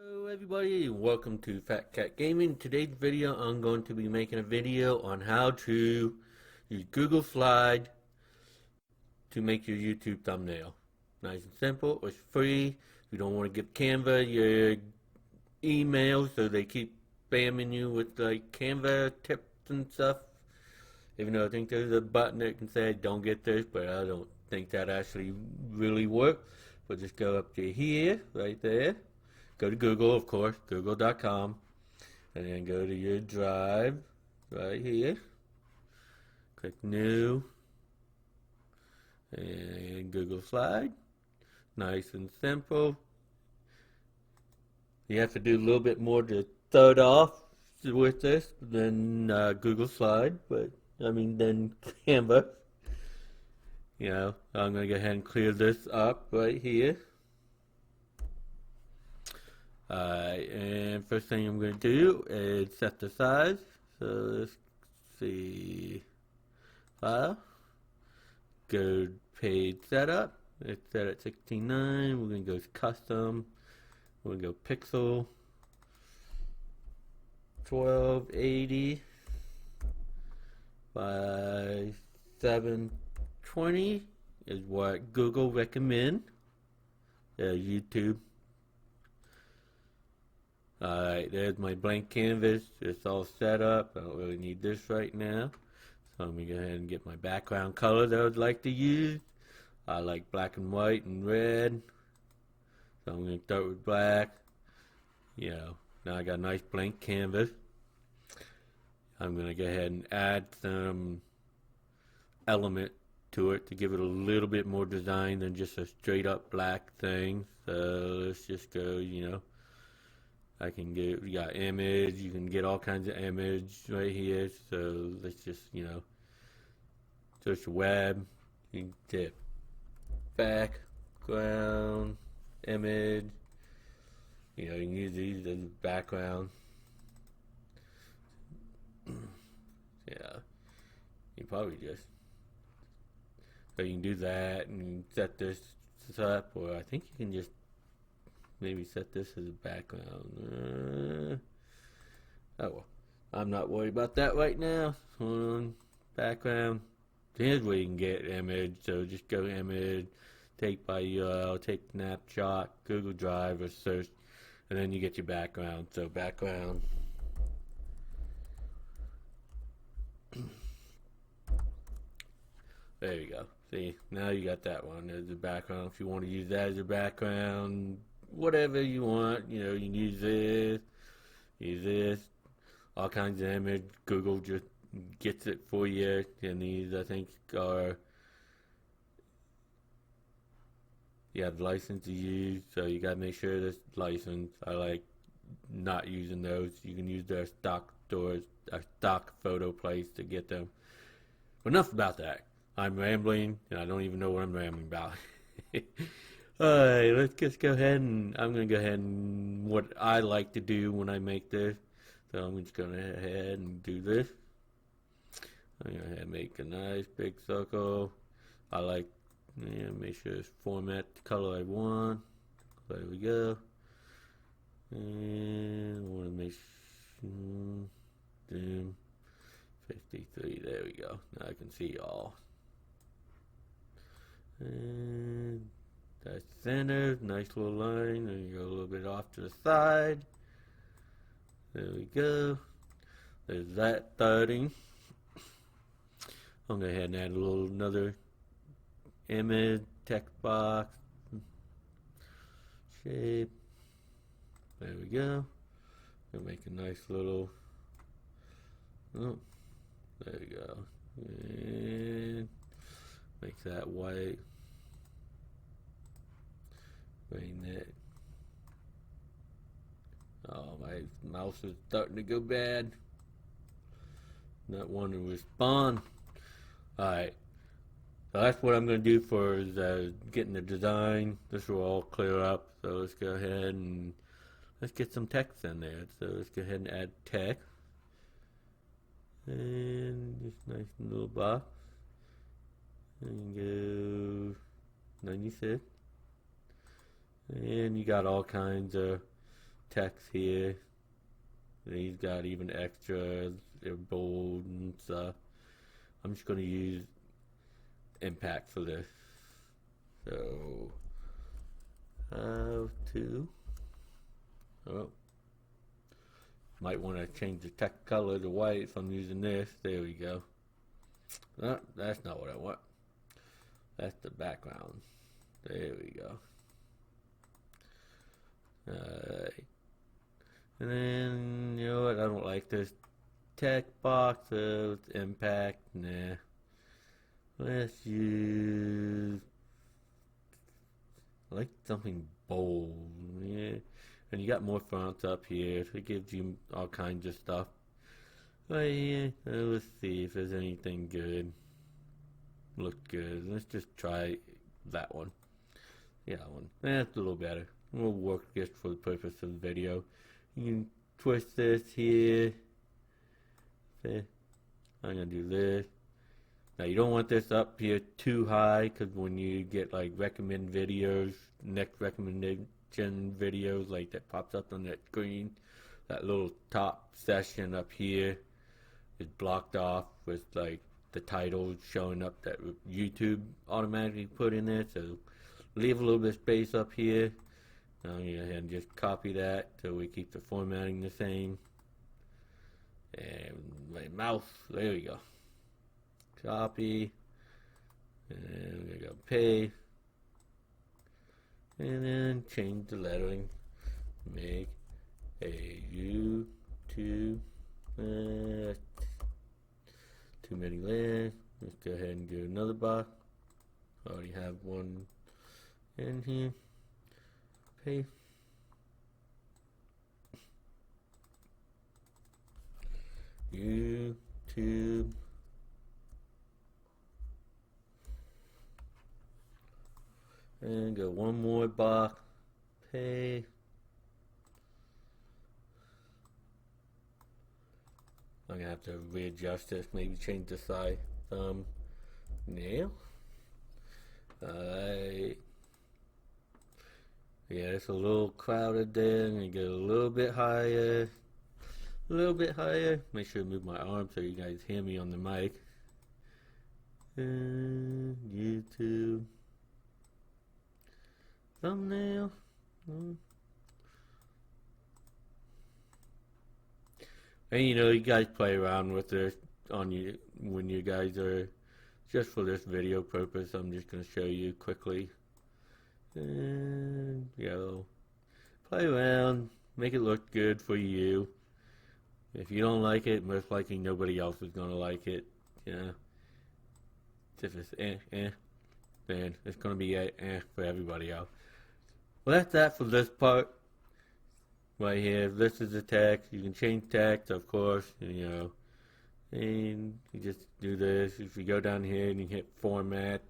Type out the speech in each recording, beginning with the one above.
Hello everybody, welcome to Fat Cat Gaming. Today's video I'm going to be making a video on how to use Google Slide to make your YouTube thumbnail. Nice and simple, it's free. You don't want to give Canva your email so they keep spamming you with like Canva tips and stuff. Even though I think there's a button that can say don't get this, but I don't think that actually really works. But just go up to here, right there. Go to Google, of course, google.com, and then go to your drive right here. Click New, and Google Slide. Nice and simple. You have to do a little bit more to start off with this than Google Slide, but then Canva. I'm going to go ahead and clear this up right here. And first thing I'm going to do is set the size. So let's see, file, go to page setup. It's set at 16:9. We're going to go to custom. We're going to go pixel 1280 by 720 is what Google recommend. YouTube. Alright, there's my blank canvas. It's all set up. I don't really need this right now. So I'm going to go ahead and get my background color that I would like to use. I like black and white and red. So I'm going to start with black. Now I got a nice blank canvas. I'm going to go ahead and add some element to it to give it a little bit more design than just a straight up black thing. So let's just go, I can get, we got image, you can get all kinds of image right here. So let's just, search the web, you can tip background, image, you can use these as background. You probably just, so you can do that and set this up, or I think you can just maybe set this as a background. Oh well, I'm not worried about that right now. Hold on, background. Here's where you can get image. So just go to image, take by URL, take snapshot, Google Drive, or search, and then you get your background. So background. There you go. See, now you got that one as a background. If you want to use that as a background, whatever you want, you can use this, all kinds of image. Google just gets it for you, and these I think are, you have license to use, so you gotta make sure this license. I like not using those. You can use their stock stores, a stock photo place to get them. But enough about that. I'm rambling, and I don't even know what I'm rambling about. Alright, let's just go ahead and I'm going to go ahead and what I like to do when I make this. So I'm just going to go ahead and do this. I'm going to make a nice big circle. I like, make sure it's format the color I want. There we go. And I want to make zoom 53. There we go. Now I can see all. And that's center, nice little line, and you go a little bit off to the side. There we go. There's that starting. I'm going to go ahead and add another image, text box, shape. There we go. Gonna make a nice little, there we go. And make that white. Bring that. Oh, my mouse is starting to go bad. Not wanting to respond. Alright. So that's what I'm going to do for is, getting the design. This will all clear up. So let's go ahead and let's get some text in there. So let's go ahead and add text. And this nice little box. And go 96. And you got all kinds of text here. These got even extras. They're bold and stuff. I'm just going to use impact for this. So, how to. Oh. Might want to change the text color to white if I'm using this. There we go. No, that's not what I want. That's the background. There we go. Alright. And then, you know what? I don't like this text box. So it's impact. Nah. Let's use. I like something bold. Yeah. And you got more fonts up here. It gives you all kinds of stuff. But yeah, let's see if there's anything good. Look good. Let's just try that one. Yeah, that one. That's a little better. We'll work just for the purpose of the video. You can twist this here. Okay. I'm gonna do this. Now you don't want this up here too high, because when you get like recommend videos, next recommendation videos like that pops up on that screen, that little top section up here is blocked off with like the title showing up that YouTube automatically put in there. So leave a little bit of space up here. Now I'm going to go ahead and just copy that so we keep the formatting the same. And my mouse, there we go. Copy. And we're going to go paste. And then change the lettering. Make a YouTube. Too many layers. Let's go ahead and do another box. I already have one in here. Paste. YouTube. And go one more box. Paste. I'm gonna have to readjust this, maybe change the size. Nail. Alright. Yeah, it's a little crowded there. I'm gonna get a little bit higher. A little bit higher. Make sure to move my arm so you guys hear me on the mic. And YouTube. Thumbnail. And you know, you guys play around with this on you when you guys are just for this video purpose. I'm just going to show you quickly. And you know, play around, make it look good for you. If you don't like it, most likely nobody else is going to like it. Yeah. If it's then it's going to be for everybody else. Well, that's that for this part. Right here, this is the text. You can change text, of course, you know, and you just do this. If you go down here and you hit format,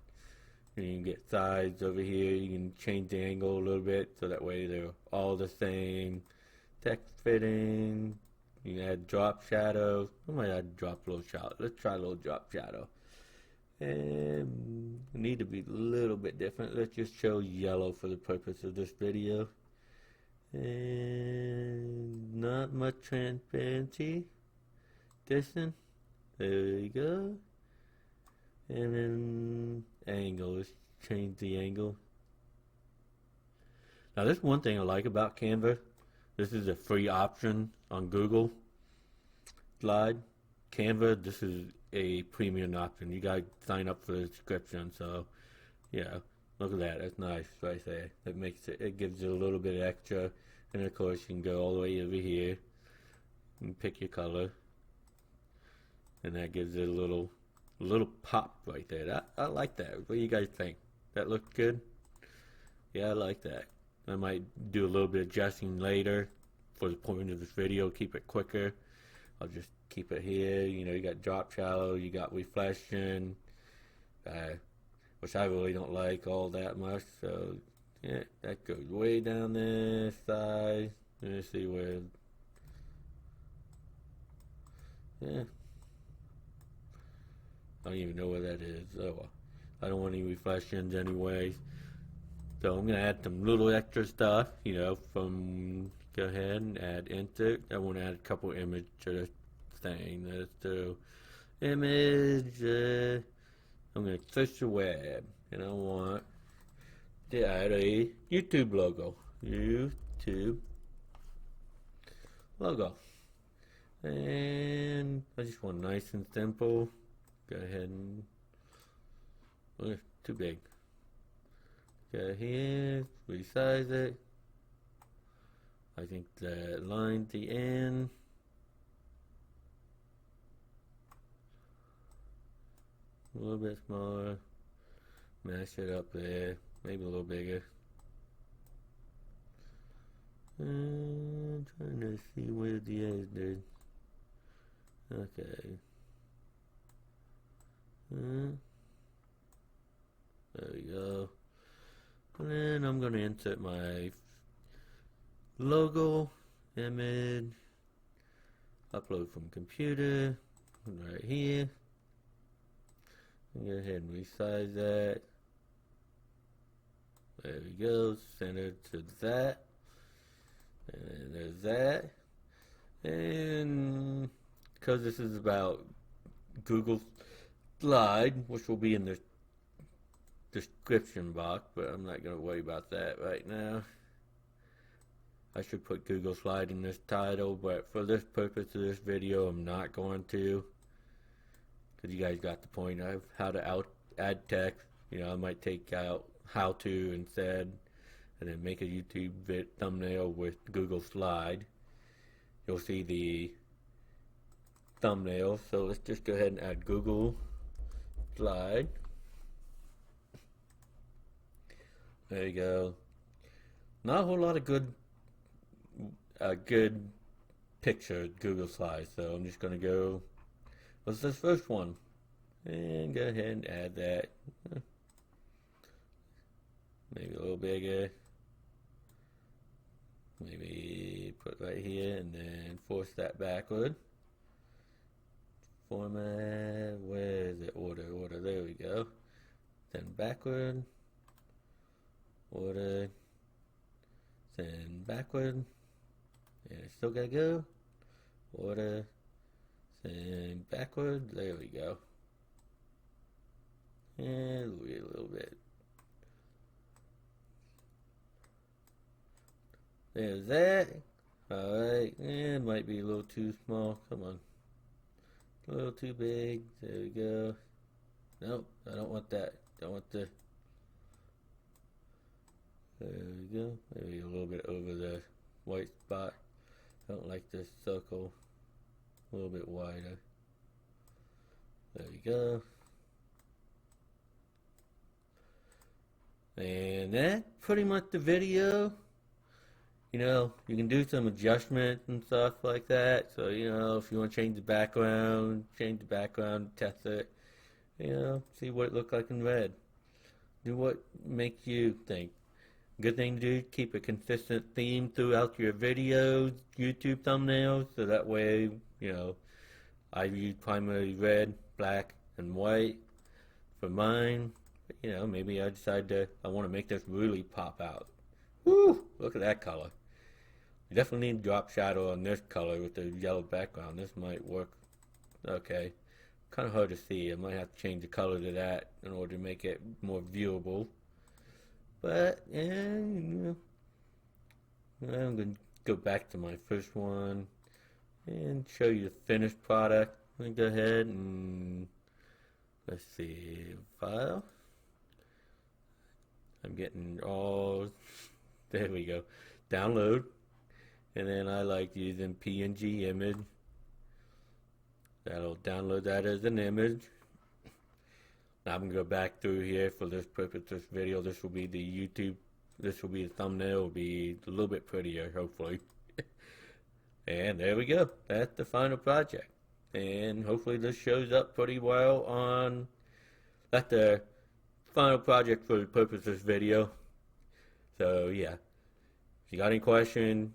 and you can get size over here. You can change the angle a little bit so that way they're all the same. Text fitting. You can add drop shadow. I might add drop little shadow. Let's try a little drop shadow. And need to be a little bit different. Let's just show yellow for the purpose of this video. And not much transparency. Distance. There you go. And then angle. Let's change the angle. Now this one thing I like about Canva. This is a free option on Google Slide. Canva, this is a premium option. You guys sign up for the subscription, so yeah. Look at that. That's nice right there. That makes it. It gives you a little bit extra, and of course you can go all the way over here and pick your color, and that gives it a little pop right there. I like that. What do you guys think? That looks good. Yeah, I like that. I might do a little bit of adjusting later for the point of this video. Keep it quicker. I'll just keep it here. You know, you got drop shadow. You got reflection. Which I really don't like all that much, so yeah, that goes way down this side. Let's see where, yeah, I don't even know where that is. Oh well, I don't want any reflections anyways, so I'm gonna add some little extra stuff, you know, from go ahead and add insert. I want to add a couple images to this thing. Let's do image. I'm going to search the web, and I want to add a YouTube logo. YouTube logo. And I just want nice and simple. Go ahead and, oh, too big. Go here, resize it. I think the line at the end. A little bit smaller. Mash it up there. Maybe a little bigger. And trying to see where the edge is. Okay. There we go. And then I'm going to insert my logo, image, upload from computer, right here. Go ahead and resize that. There we go, center to that. And there's that. And because this is about Google Slide, which will be in the description box, but I'm not going to worry about that right now. I should put Google Slide in this title, but for this purpose of this video, I'm not going to. Because you guys got the point of how to add text. You know, I might take out how to instead, and then make a YouTube thumbnail with Google Slide. You'll see the thumbnail. So let's just go ahead and add Google Slide. There you go. Not a whole lot of good picture Google Slide, so I'm just gonna go. What's this first one? And go ahead and add that. Maybe a little bigger. Maybe put right here and then force that backward. Format, where is it? Order, there we go. Then backward. Order. Then backward. And it's still gotta go. Order. Then backward. There we go. And wait a little bit. There's that. Alright. It might be a little too small. Come on. A little too big. There we go. Nope. I don't want that. Don't want the. There we go. Maybe a little bit over the white spot. I don't like this circle. A little bit wider. There we go. And that's pretty much the video. You know, you can do some adjustments and stuff like that. So, you know, if you want to change the background, test it. You know, see what it looks like in red. Do what makes you think. Good thing to do, keep a consistent theme throughout your videos, YouTube thumbnails, so that way, you know, I use primarily red, black, and white for mine. You know, maybe I decide I want to make this really pop out. Woo! Look at that color. You definitely need drop shadow on this color with the yellow background. This might work. Okay. Kind of hard to see. I might have to change the color to that in order to make it more viewable. But, yeah, you know, I'm going to go back to my first one and show you the finished product. Let me go ahead and, let's see, file. I'm getting all, there we go, download. And then I like using PNG image. That'll download that as an image. Now I'm going to go back through here for this purpose, this video. This will be the YouTube, this will be the thumbnail, will be a little bit prettier, hopefully. And there we go. That's the final project. And hopefully this shows up pretty well on, that's the final project for the purpose of this video. So yeah, if you got any questions,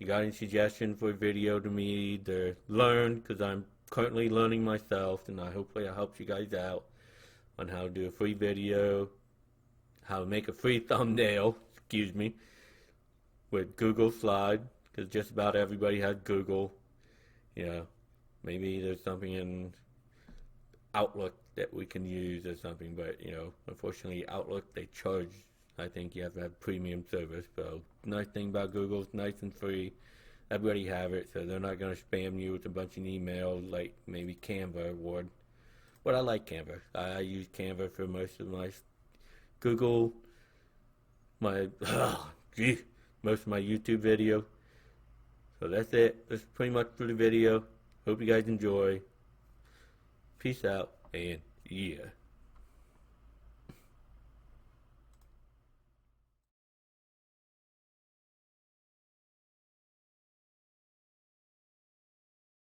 you got any suggestions for a video to me to learn, because I'm currently learning myself, and hopefully I helped you guys out on how to do a free video, how to make a free thumbnail, excuse me, with Google Slide, because just about everybody has Google. You know, maybe there's something in Outlook that we can use or something, but unfortunately, Outlook they charge. I think you have to have premium service. So nice thing about Google, it's nice and free. Everybody have it, so they're not gonna spam you with a bunch of emails like maybe Canva would. But I like Canva. I use Canva for most of my Google, my most of my YouTube video. So that's it. That's pretty much for the video. Hope you guys enjoy. Peace out and yeah.